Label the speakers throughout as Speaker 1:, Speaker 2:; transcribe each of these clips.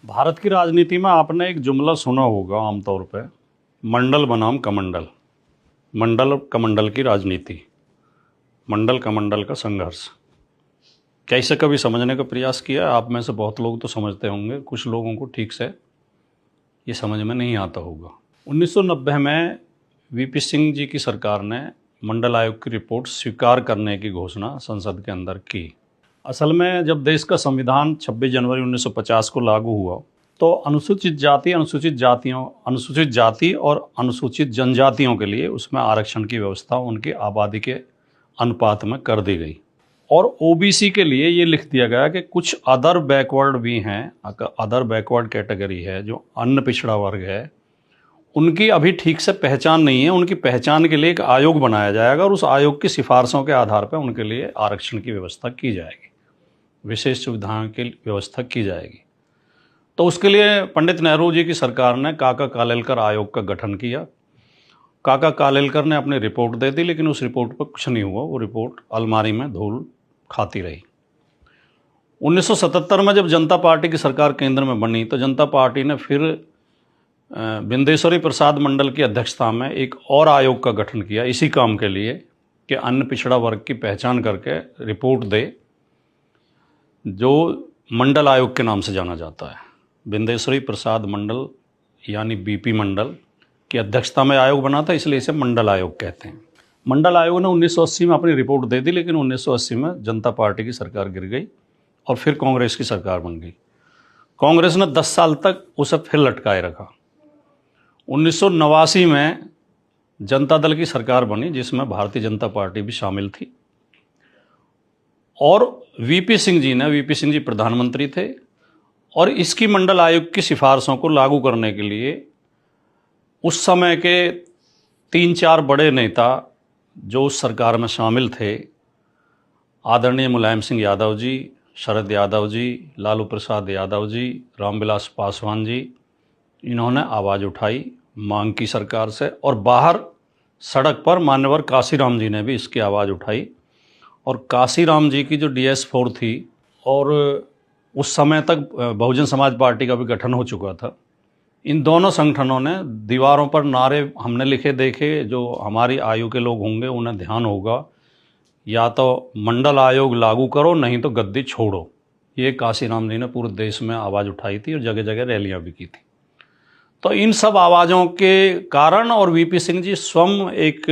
Speaker 1: भारत की राजनीति में आपने एक जुमला सुना होगा आमतौर पे, मंडल बनाम कमंडल। मंडल कमंडल की राजनीति, मंडल कमंडल का संघर्ष। क्या इसे कभी समझने का प्रयास किया? आप में से बहुत लोग तो समझते होंगे, कुछ लोगों को ठीक से ये समझ में नहीं आता होगा। 1990 में वीपी सिंह जी की सरकार ने मंडल आयोग की रिपोर्ट स्वीकार करने की घोषणा संसद के अंदर की। असल में जब देश का संविधान 26 जनवरी 1950 को लागू हुआ तो अनुसूचित जाति और अनुसूचित जनजातियों के लिए उसमें आरक्षण की व्यवस्था उनकी आबादी के अनुपात में कर दी गई। और ओबीसी के लिए ये लिख दिया गया कि कुछ अदर बैकवर्ड भी हैं, अदर बैकवर्ड कैटेगरी है जो अन्य पिछड़ा वर्ग है, उनकी अभी ठीक से पहचान नहीं है। उनकी पहचान के लिए एक आयोग बनाया जाएगा और उस आयोग की सिफारिशों के आधार पर उनके लिए आरक्षण की व्यवस्था की जाएगी, विशेष सुविधाओं की व्यवस्था की जाएगी। तो उसके लिए पंडित नेहरू जी की सरकार ने काका कालेलकर आयोग का गठन किया। काका कालेलकर ने अपनी रिपोर्ट दे दी, लेकिन उस रिपोर्ट पर कुछ नहीं हुआ। वो रिपोर्ट अलमारी में धूल खाती रही। 1977 में जब जनता पार्टी की सरकार केंद्र में बनी तो जनता पार्टी ने फिर बिंदेश्वरी प्रसाद मंडल की अध्यक्षता में एक और आयोग का गठन किया इसी काम के लिए कि अन्य पिछड़ा वर्ग की पहचान करके रिपोर्ट दे, जो मंडल आयोग के नाम से जाना जाता है। बिंदेश्वरी प्रसाद मंडल यानी बीपी मंडल की अध्यक्षता में आयोग बना था, इसलिए इसे मंडल आयोग कहते हैं। मंडल आयोग ने 1980 में अपनी रिपोर्ट दे दी, लेकिन 1980 में जनता पार्टी की सरकार गिर गई और फिर कांग्रेस की सरकार बन गई। कांग्रेस ने 10 साल तक उसे फिर लटकाए रखा। 1989 में जनता दल की सरकार बनी, जिसमें भारतीय जनता पार्टी भी शामिल थी। और वीपी सिंह जी प्रधानमंत्री थे और इसकी मंडल आयोग की सिफारिशों को लागू करने के लिए उस समय के 3-4 बड़े नेता जो उस सरकार में शामिल थे, आदरणीय मुलायम सिंह यादव जी, शरद यादव जी, लालू प्रसाद यादव जी, रामविलास पासवान जी, इन्होंने आवाज़ उठाई मांग की सरकार से। और बाहर सड़क पर मान्यवर काशीराम जी ने भी इसकी आवाज़ उठाई। और काशीराम जी की जो DS4 थी, और उस समय तक बहुजन समाज पार्टी का भी गठन हो चुका था, इन दोनों संगठनों ने दीवारों पर नारे हमने लिखे देखे, जो हमारी आयु के लोग होंगे उन्हें ध्यान होगा, या तो मंडल आयोग लागू करो नहीं तो गद्दी छोड़ो। ये काशीराम जी ने पूरे देश में आवाज़ उठाई थी और जगह जगह रैलियां भी की थी। तो इन सब आवाज़ों के कारण, और वीपी सिंह जी स्वयं एक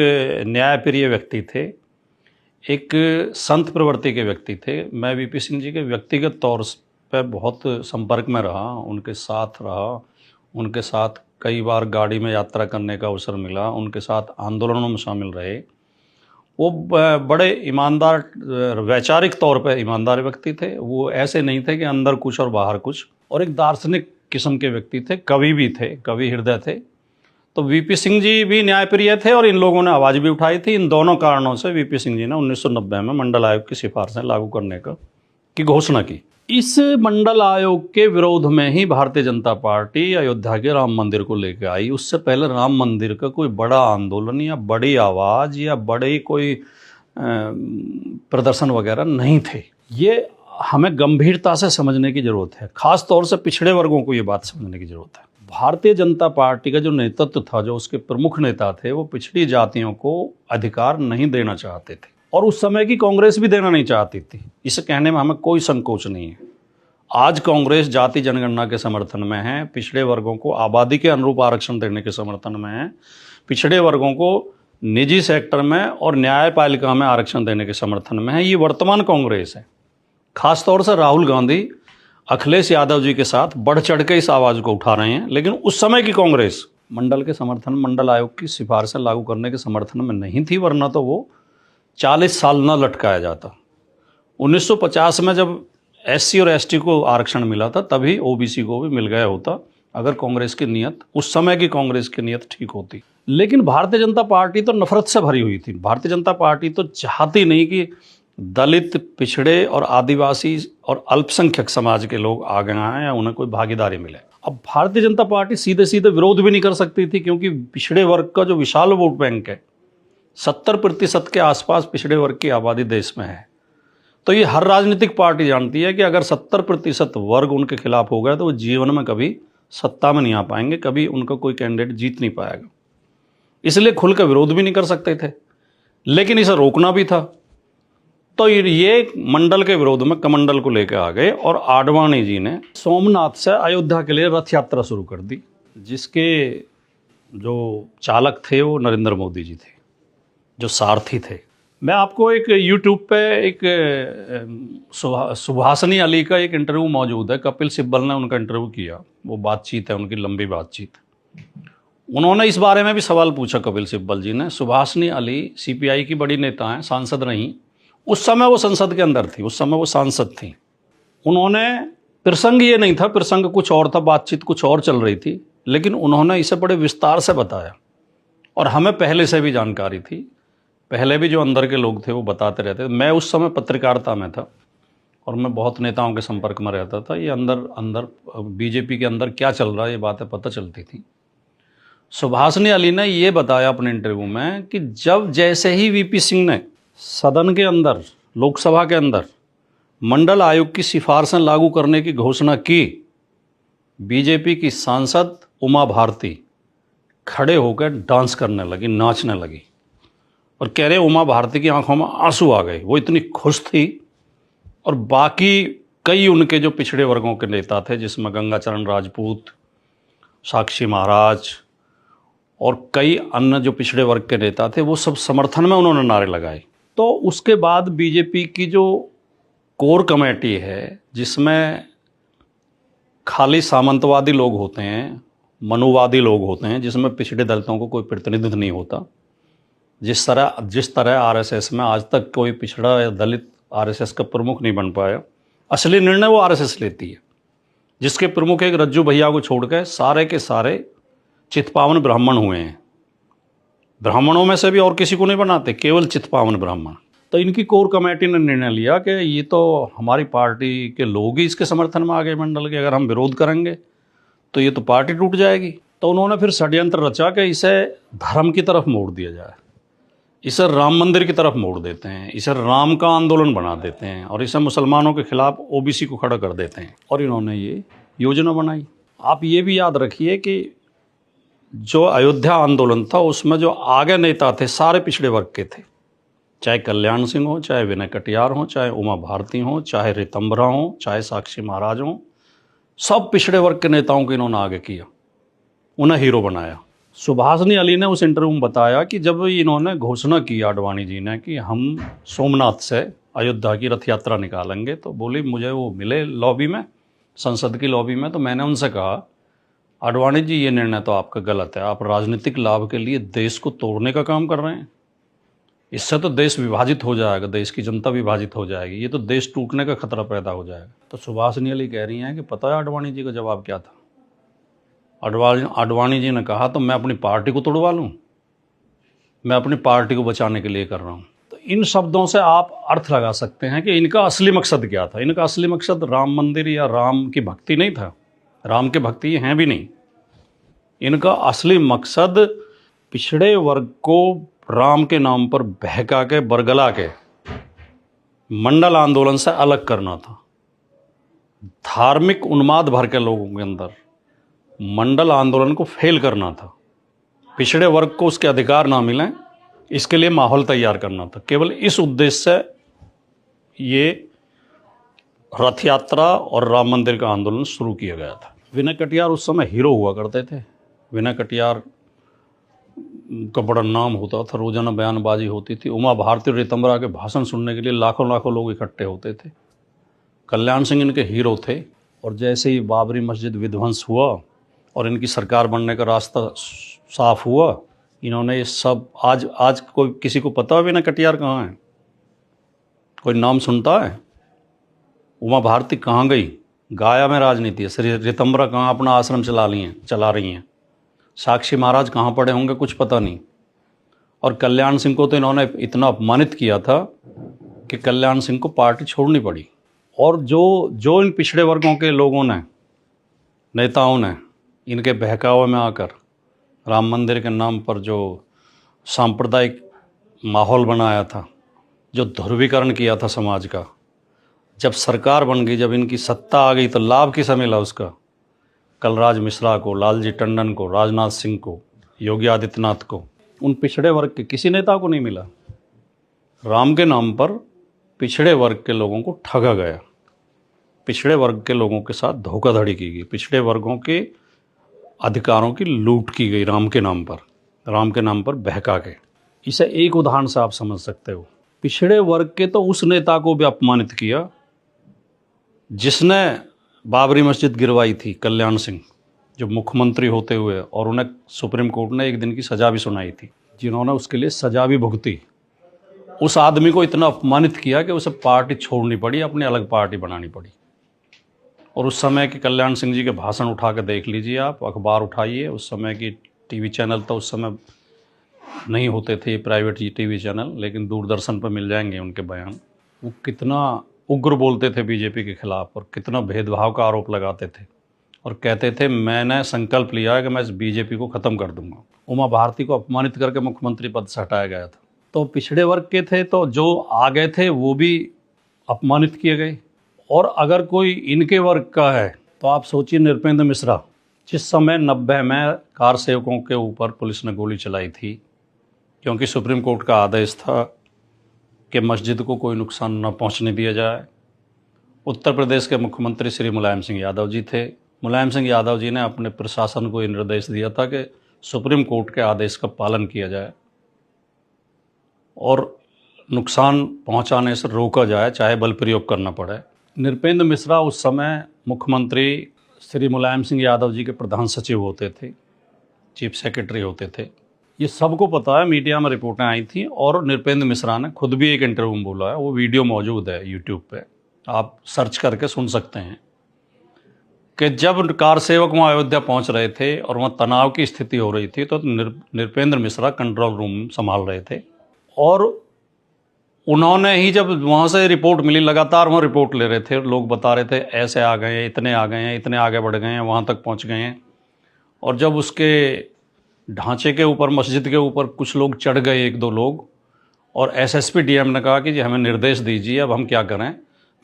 Speaker 1: न्यायप्रिय व्यक्ति थे, एक संत प्रवृत्ति के व्यक्ति थे। मैं वीपी सिंह जी के व्यक्तिगत तौर पर बहुत संपर्क में रहा, उनके साथ रहा, उनके साथ कई बार गाड़ी में यात्रा करने का अवसर मिला, उनके साथ आंदोलनों में शामिल रहे। वो बड़े ईमानदार, वैचारिक तौर पर ईमानदार व्यक्ति थे। वो ऐसे नहीं थे कि अंदर कुछ और बाहर कुछ, और एक दार्शनिक किस्म के व्यक्ति थे, कवि भी थे, कवि हृदय थे। तो वीपी सिंह जी भी न्यायप्रिय थे और इन लोगों ने आवाज़ भी उठाई थी। इन दोनों कारणों से वीपी सिंह जी ने 1990 में मंडल आयोग की सिफारिशें लागू करने की घोषणा की। इस मंडल आयोग के विरोध में ही भारतीय जनता पार्टी अयोध्या के राम मंदिर को लेकर आई। उससे पहले राम मंदिर का कोई बड़ा आंदोलन या बड़ी आवाज़ या बड़े कोई प्रदर्शन वगैरह नहीं थे। ये हमें गंभीरता से समझने की ज़रूरत है, ख़ास तौर से पिछड़े वर्गों को ये बात समझने की ज़रूरत है। भारतीय जनता पार्टी का जो नेतृत्व था, जो उसके प्रमुख नेता थे, वो पिछड़ी जातियों को अधिकार नहीं देना चाहते थे, और उस समय की कांग्रेस भी देना नहीं चाहती थी। इसे कहने में हमें कोई संकोच नहीं है। आज कांग्रेस जाति जनगणना के समर्थन में है, पिछड़े वर्गों को आबादी के अनुरूप आरक्षण देने के समर्थन में है, पिछड़े वर्गों को निजी सेक्टर में और न्यायपालिका में आरक्षण देने के समर्थन में है। ये वर्तमान कांग्रेस है। खासतौर से राहुल गांधी अखिलेश यादव जी के साथ बढ़ चढ़ के इस आवाज़ को उठा रहे हैं। लेकिन उस समय की कांग्रेस मंडल के समर्थन, मंडल आयोग की सिफारिशें लागू करने के समर्थन में नहीं थी, वरना तो वो 40 साल न लटकाया जाता। 1950 में जब SC और ST को आरक्षण मिला था, तभी OBC को भी मिल गया होता, अगर कांग्रेस की नीयत, उस समय की कांग्रेस की नीयत ठीक होती। लेकिन भारतीय जनता पार्टी तो नफरत से भरी हुई थी। भारतीय जनता पार्टी तो चाहती नहीं कि दलित, पिछड़े और आदिवासी और अल्पसंख्यक समाज के लोग आगे आएँ या उन्हें कोई भागीदारी मिले। अब भारतीय जनता पार्टी सीधे सीधे विरोध भी नहीं कर सकती थी, क्योंकि पिछड़े वर्ग का जो विशाल वोट बैंक है, 70% के आसपास पिछड़े वर्ग की आबादी देश में है। तो ये हर राजनीतिक पार्टी जानती है कि अगर 70% वर्ग उनके खिलाफ हो गया तो वो जीवन में कभी सत्ता में नहीं आ पाएंगे, कभी उनका कोई कैंडिडेट जीत नहीं पाएगा। इसलिए खुलकर विरोध भी नहीं कर सकते थे, लेकिन इसे रोकना भी था। तो ये मंडल के विरोध में कमंडल को लेकर आ गए और आडवाणी जी ने सोमनाथ से अयोध्या के लिए रथ यात्रा शुरू कर दी, जिसके जो चालक थे वो नरेंद्र मोदी जी थे, जो सारथी थे। मैं आपको एक यूट्यूब पे एक सुभाषनी अली का एक इंटरव्यू मौजूद है, कपिल सिब्बल ने उनका इंटरव्यू किया, वो बातचीत है उनकी, लंबी बातचीत। उन्होंने इस बारे में भी सवाल पूछा कपिल सिब्बल जी ने। सुभाषनी अली सीपीआई की बड़ी नेता हैं, सांसद रहीं, उस समय वो संसद के अंदर थी, उस समय वो सांसद थी। उन्होंने, प्रसंग ये नहीं था, प्रसंग कुछ और था, बातचीत कुछ और चल रही थी, लेकिन उन्होंने इसे बड़े विस्तार से बताया और हमें पहले से भी जानकारी थी, पहले भी जो अंदर के लोग थे वो बताते रहते। मैं उस समय पत्रकारिता में था और मैं बहुत नेताओं के संपर्क में रहता था। ये अंदर बीजेपी के अंदर क्या चल रहा है ये बातें पता चलती थी। सुभाषनी अली ने ये बताया अपने इंटरव्यू में कि जब जैसे ही वीपी सिंह ने सदन के अंदर, लोकसभा के अंदर मंडल आयोग की सिफारिशें लागू करने की घोषणा की, बीजेपी की सांसद उमा भारती खड़े होकर डांस करने लगी, नाचने लगी और कह रहे उमा भारती की आंखों में आंसू आ गए। वो इतनी खुश थी। और बाकी कई उनके जो पिछड़े वर्गों के नेता थे, जिसमें गंगाचरण राजपूत, साक्षी महाराज और कई अन्य जो पिछड़े वर्ग के नेता थे, वो सब समर्थन में उन्होंने नारे लगाए। तो उसके बाद बीजेपी की जो कोर कमेटी है, जिसमें खाली सामंतवादी लोग होते हैं, मनुवादी लोग होते हैं, जिसमें पिछड़े दलितों को कोई प्रतिनिधित्व नहीं होता, जिस तरह आरएसएस में आज तक कोई पिछड़ा या दलित आरएसएस का प्रमुख नहीं बन पाया। असली निर्णय वो आरएसएस लेती है, जिसके प्रमुख एक रज्जू भैया को छोड़कर सारे के सारे चित्पावन ब्राह्मण हुए हैं। ब्राह्मणों में से भी और किसी को नहीं बनाते, केवल चित्पावन ब्राह्मण। तो इनकी कोर कमेटी ने निर्णय लिया कि ये तो हमारी पार्टी के लोग ही इसके समर्थन में आ गए मंडल के, अगर हम विरोध करेंगे तो ये तो पार्टी टूट जाएगी। तो उन्होंने फिर षड्यंत्र रचा कि इसे धर्म की तरफ मोड़ दिया जाए, इसे राम मंदिर की तरफ मोड़ देते हैं, इसे राम का आंदोलन बना देते हैं और इसे मुसलमानों के खिलाफ ओबीसी को खड़ा कर देते हैं। और इन्होंने ये योजना बनाई। आप ये भी याद रखिए कि जो अयोध्या आंदोलन था उसमें जो आगे नेता थे सारे पिछड़े वर्ग के थे, चाहे कल्याण सिंह हो, चाहे विनय कटियार हो, चाहे उमा भारती हो, चाहे रितंबरा हो, चाहे साक्षी महाराज हो, सब पिछड़े वर्ग के नेताओं को इन्होंने आगे किया, उन्हें हीरो बनाया। सुभाषनी अली ने उस इंटरव्यू में बताया कि जब इन्होंने घोषणा की आडवाणी जी ने कि हम सोमनाथ से अयोध्या की रथ यात्रा निकालेंगे, तो बोली मुझे वो मिले लॉबी में, संसद की लॉबी में। तो मैंने उनसे कहा, आडवाणी जी ये निर्णय तो आपका गलत है, आप राजनीतिक लाभ के लिए देश को तोड़ने का काम कर रहे हैं, इससे तो देश विभाजित हो जाएगा, देश की जनता विभाजित हो जाएगी, ये तो देश टूटने का खतरा पैदा हो जाएगा। तो सुभाषनी अली कह रही हैं कि पता है आडवाणी जी का जवाब क्या था? आडवाणी जी ने कहा, तो मैं अपनी पार्टी को तोड़वा लूँ, मैं अपनी पार्टी को बचाने के लिए कर रहा हूँ। तो इन शब्दों से आप अर्थ लगा सकते हैं कि इनका असली मकसद क्या था। इनका असली मकसद राम मंदिर या राम की भक्ति नहीं था, राम के भक्ति हैं भी नहीं। इनका असली मकसद पिछड़े वर्ग को राम के नाम पर बहका के, बरगला के मंडल आंदोलन से अलग करना था। धार्मिक उन्माद भर के लोगों के अंदर मंडल आंदोलन को फेल करना था, पिछड़े वर्ग को उसके अधिकार ना मिलें, इसके लिए माहौल तैयार करना था। केवल इस उद्देश्य से ये रथ यात्रा और राम मंदिर का आंदोलन शुरू किया गया था। विनय कटियार उस समय हीरो हुआ करते थे। विनय कटियार का बड़ा नाम होता था, रोजाना बयानबाजी होती थी। उमा भारती और रितंबरा के भाषण सुनने के लिए लाखों लाखों लोग इकट्ठे होते थे। कल्याण सिंह इनके हीरो थे। और जैसे ही बाबरी मस्जिद विध्वंस हुआ और इनकी सरकार बनने का रास्ता साफ हुआ, इन्होंने ये सब, आज कोई किसी को पता है विनय कटियार कहाँ है? कोई नाम सुनता है? उमा भारती कहाँ गई? गाया में राजनीति है। श्री रितंबरा कहाँ अपना आश्रम चला रही हैं। साक्षी महाराज कहाँ पड़े होंगे कुछ पता नहीं। और कल्याण सिंह को तो इन्होंने इतना अपमानित किया था कि कल्याण सिंह को पार्टी छोड़नी पड़ी। और जो इन पिछड़े वर्गों के लोगों ने, नेताओं ने इनके बहकावे में आकर राम मंदिर के नाम पर जो सांप्रदायिक माहौल बनाया था, जो ध्रुवीकरण किया था समाज का, जब सरकार बन गई, जब इनकी सत्ता आ गई, तो लाभ किसे मिला उसका? कलराज मिश्रा को, लालजी टंडन को, राजनाथ सिंह को, योगी आदित्यनाथ को। उन पिछड़े वर्ग के किसी नेता को नहीं मिला। राम के नाम पर पिछड़े वर्ग के लोगों को ठगा गया, पिछड़े वर्ग के लोगों के साथ धोखाधड़ी की गई, पिछड़े वर्गों के अधिकारों की लूट की गई राम के नाम पर बहका के। इसे एक उदाहरण से आप समझ सकते हो। पिछड़े वर्ग के तो उस नेता को भी अपमानित किया जिसने बाबरी मस्जिद गिरवाई थी, कल्याण सिंह, जो मुख्यमंत्री होते हुए, और उन्हें सुप्रीम कोर्ट ने 1 दिन की सज़ा भी सुनाई थी, जिन्होंने उसके लिए सज़ा भी भुगती। उस आदमी को इतना अपमानित किया कि उसे पार्टी छोड़नी पड़ी, अपनी अलग पार्टी बनानी पड़ी। और उस समय के कल्याण सिंह जी के भाषण उठा के देख लीजिए आप, अखबार उठाइए, उस समय की टीवी चैनल तो उस समय नहीं होते थे, प्राइवेट टीवी चैनल, लेकिन दूरदर्शन पर मिल जाएंगे उनके बयान। वो कितना उग्र बोलते थे बीजेपी के खिलाफ, और कितना भेदभाव का आरोप लगाते थे, और कहते थे मैंने संकल्प लिया है कि मैं इस बीजेपी को ख़त्म कर दूंगा। उमा भारती को अपमानित करके मुख्यमंत्री पद से हटाया गया था। तो पिछड़े वर्ग के थे, तो जो आ गए थे वो भी अपमानित किए गए। और अगर कोई इनके वर्ग का है तो आप सोचिए, नृपेंद्र मिश्रा, जिस समय 90 में कार सेवकों के ऊपर पुलिस ने गोली चलाई थी, क्योंकि सुप्रीम कोर्ट का आदेश था कि मस्जिद को कोई नुकसान न पहुंचने दिया जाए। उत्तर प्रदेश के मुख्यमंत्री श्री मुलायम सिंह यादव जी थे। मुलायम सिंह यादव जी ने अपने प्रशासन को ये निर्देश दिया था कि सुप्रीम कोर्ट के आदेश का पालन किया जाए और नुकसान पहुंचाने से रोका जाए, चाहे बल प्रयोग करना पड़े। नृपेंद्र मिश्रा उस समय मुख्यमंत्री श्री मुलायम सिंह यादव जी के प्रधान सचिव होते थे, चीफ सेक्रेटरी होते थे। ये सबको पता है, मीडिया में रिपोर्टें आई थी, और नृपेंद्र मिश्रा ने खुद भी एक इंटरव्यू में बोला है, वो वीडियो मौजूद है यूट्यूब पे, आप सर्च करके सुन सकते हैं, कि जब कार सेवक वहाँ अयोध्या पहुँच रहे थे और वहाँ तनाव की स्थिति हो रही थी, तो नृपेंद्र मिश्रा कंट्रोल रूम संभाल रहे थे, और उन्होंने ही जब वहाँ से रिपोर्ट मिली, लगातार वहाँ रिपोर्ट ले रहे थे, लोग बता रहे थे ऐसे आ गए हैं, इतने आ गए हैं, इतने आगे बढ़ गए हैं, वहाँ तक पहुँच गए हैं। और जब उसके ढांचे के ऊपर, मस्जिद के ऊपर कुछ लोग चढ़ गए, 1-2 लोग, और एसएसपी डीएम ने कहा कि जी हमें निर्देश दीजिए, अब हम क्या करें,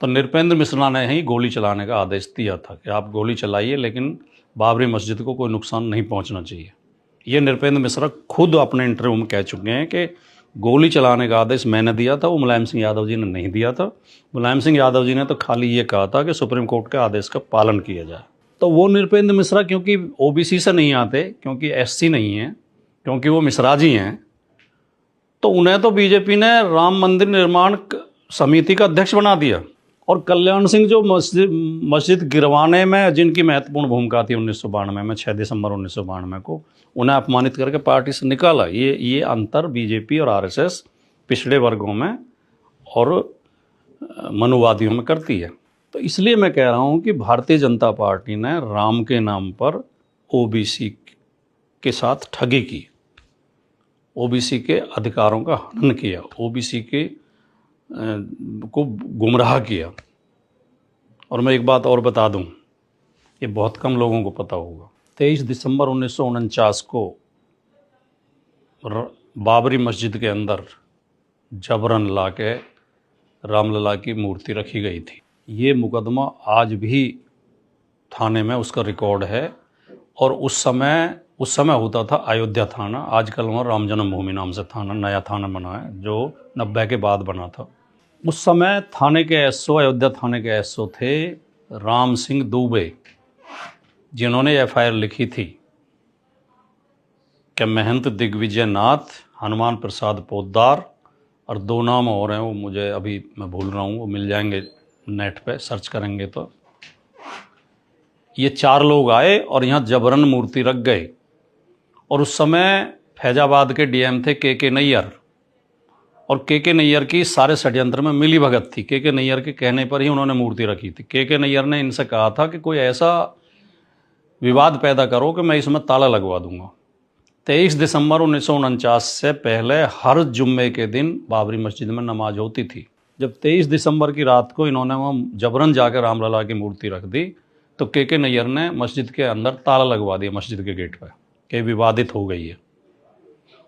Speaker 1: तो नृपेंद्र मिश्रा ने ही गोली चलाने का आदेश दिया था कि आप गोली चलाइए, लेकिन बाबरी मस्जिद को कोई नुकसान नहीं पहुँचना चाहिए। ये नृपेंद्र मिश्रा खुद अपने इंटरव्यू में कह चुके हैं कि गोली चलाने का आदेश मैंने दिया था, वो मुलायम सिंह यादव जी ने नहीं दिया था। मुलायम सिंह यादव जी ने तो खाली ये कहा था कि सुप्रीम कोर्ट के आदेश का पालन किया जाए। तो वो नृपेंद्र मिश्रा क्योंकि ओबीसी से नहीं आते, क्योंकि एससी नहीं है, क्योंकि वो मिश्राजी हैं, तो उन्हें तो बीजेपी ने राम मंदिर निर्माण समिति का अध्यक्ष बना दिया। और कल्याण सिंह जो मस्जिद गिरवाने में जिनकी महत्वपूर्ण भूमिका थी 1992 में, 6 दिसंबर 1992 को, उन्हें अपमानित करके पार्टी से निकाला। ये अंतर बीजेपी और आरएसएस पिछड़े वर्गों में और मनुवादियों में करती है। तो इसलिए मैं कह रहा हूँ कि भारतीय जनता पार्टी ने राम के नाम पर ओबीसी के साथ ठगी की, ओबीसी के अधिकारों का हनन किया, ओबीसी के को गुमराह किया। और मैं एक बात और बता दूं, ये बहुत कम लोगों को पता होगा, 23 दिसंबर 1949 को बाबरी मस्जिद के अंदर जबरन लाके रामलला की मूर्ति रखी गई थी। ये मुकदमा आज भी थाने में उसका रिकॉर्ड है, और उस समय होता था अयोध्या थाना, आजकल वहाँ राम जन्मभूमि नाम से थाना, नया थाना बना है, जो 90 के बाद बना था। उस समय थाने के एसओ, अयोध्या थाने के एसओ थे राम सिंह दुबे, जिन्होंने एफआईआर लिखी थी कि महंत दिग्विजय नाथ, हनुमान प्रसाद पोद्दार, और 2 नाम और हैं, वो मुझे अभी मैं भूल रहा हूँ, वो मिल जाएंगे नेट पे, सर्च करेंगे तो। ये 4 लोग आए और यहाँ जबरन मूर्ति रख गए। और उस समय फैजाबाद के डीएम थे के नैयर, और के नैयर की सारे षड्यंत्र में मिली भगत थी। के नैयर के कहने पर ही उन्होंने मूर्ति रखी थी। के नैयर ने इनसे कहा था कि कोई ऐसा विवाद पैदा करो कि मैं इसमें ताला लगवा दूंगा। 23 दिसंबर 1949 से पहले हर जुम्मे के दिन बाबरी मस्जिद में नमाज होती थी। जब 23 दिसंबर की रात को इन्होंने वहाँ जबरन जाकर रामलला की मूर्ति रख दी, तो के नैयर ने मस्जिद के अंदर ताला लगवा दिया, मस्जिद के गेट पर, कि विवादित हो गई है।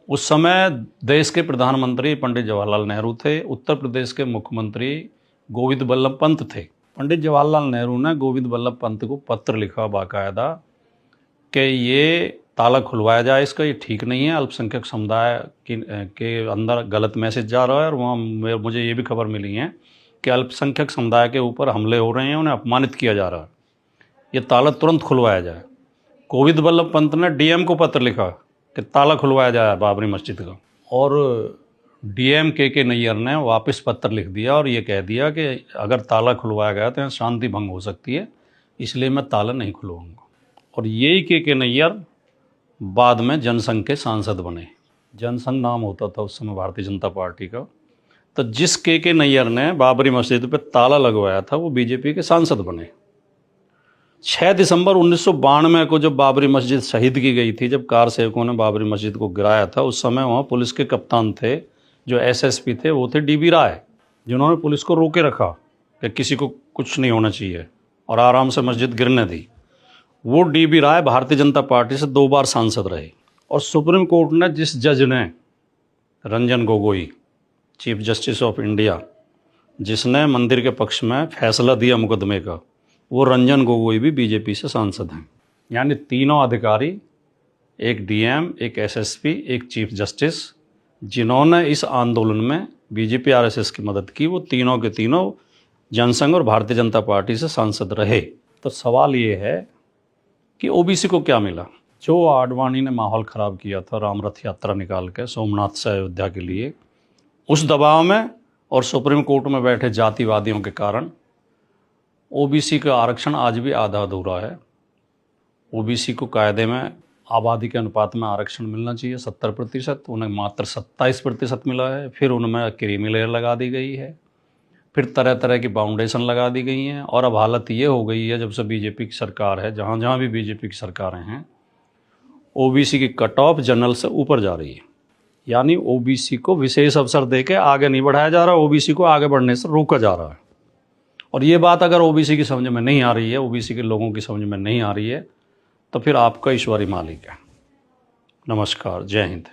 Speaker 1: उस समय देश के प्रधानमंत्री पंडित जवाहरलाल नेहरू थे, उत्तर प्रदेश के मुख्यमंत्री गोविंद बल्लभ पंत थे। पंडित जवाहरलाल नेहरू ने गोविंद बल्लभ पंत को पत्र लिखा बाकायदा कि ये ताला खुलवाया जाए इसका, ये ठीक नहीं है, अल्पसंख्यक समुदाय के अंदर गलत मैसेज जा रहा है। और वहाँ मुझे ये भी खबर मिली है कि अल्पसंख्यक समुदाय के ऊपर हमले हो रहे हैं, उन्हें अपमानित किया जा रहा है, ये ताला तुरंत खुलवाया जाए। गोविंद बल्लभ पंत ने डीएम को पत्र लिखा कि ताला खुलवाया जाए बाबरी मस्जिद का, और डीएम के नैयर ने वापस पत्र लिख दिया और ये कह दिया कि अगर ताला खुलवाया गया तो यहाँ शांति भंग हो सकती है, इसलिए मैं ताला नहीं खुलवाऊंगा। और यही के नैयर बाद में जनसंघ के सांसद बने। जनसंघ नाम होता था उस समय भारतीय जनता पार्टी का। तो जिस के नैयर ने बाबरी मस्जिद पे ताला लगवाया था वो बीजेपी के सांसद बने। 6 दिसंबर 1992 को जब बाबरी मस्जिद शहीद की गई थी, जब कार सेवकों ने बाबरी मस्जिद को गिराया था, उस समय वहाँ पुलिस के कप्तान थे, जो एसएसपी थे वो थे डीबी राय, जिन्होंने पुलिस को रोके रखा कि किसी को कुछ नहीं होना चाहिए और आराम से मस्जिद गिरने दी। वो डीबी राय भारतीय जनता पार्टी से 2 बार सांसद रहे। और सुप्रीम कोर्ट ने जिस जज ने, Ranjan Gogoi, chief justice of India, जिसने मंदिर के पक्ष में फैसला दिया मुकदमे का, वो रंजन गोगोई भी बीजेपी से सांसद हैं। यानी तीनों अधिकारी, एक डीएम, एक एसएसपी, एक चीफ जस्टिस, जिन्होंने इस आंदोलन में बीजेपी आरएसएस की मदद की, वो तीनों के तीनों जनसंघ और भारतीय जनता पार्टी से सांसद रहे। तो सवाल ये है कि ओबीसी को क्या मिला? जो आडवाणी ने माहौल ख़राब किया था राम रथ यात्रा निकाल के सोमनाथ से अयोध्या के लिए, उस दबाव में और सुप्रीम कोर्ट में बैठे जातिवादियों के कारण ओबीसी का आरक्षण आज भी आधा अधूरा है। ओबीसी को कायदे में आबादी के अनुपात में आरक्षण मिलना चाहिए 70%, उन्हें मात्र 27% मिला है। फिर उनमें क्रीमी लेयर लगा दी गई है, फिर तरह तरह की बाउंडेशन लगा दी गई हैं। और अब हालत ये हो गई है, जब से बीजेपी की सरकार है, जहाँ जहाँ भी बीजेपी की सरकारें हैं, ओबीसी की कट ऑफ जनरल से ऊपर जा रही है। यानी ओबीसी को विशेष अवसर देके आगे नहीं बढ़ाया जा रहा, ओबीसी को आगे बढ़ने से रोका जा रहा है। और ये बात अगर ओबीसी की समझ में नहीं आ रही है, ओबीसी के लोगों की समझ में नहीं आ रही है, तो फिर आपका ईश्वरी मालिक है। नमस्कार, जय हिंद।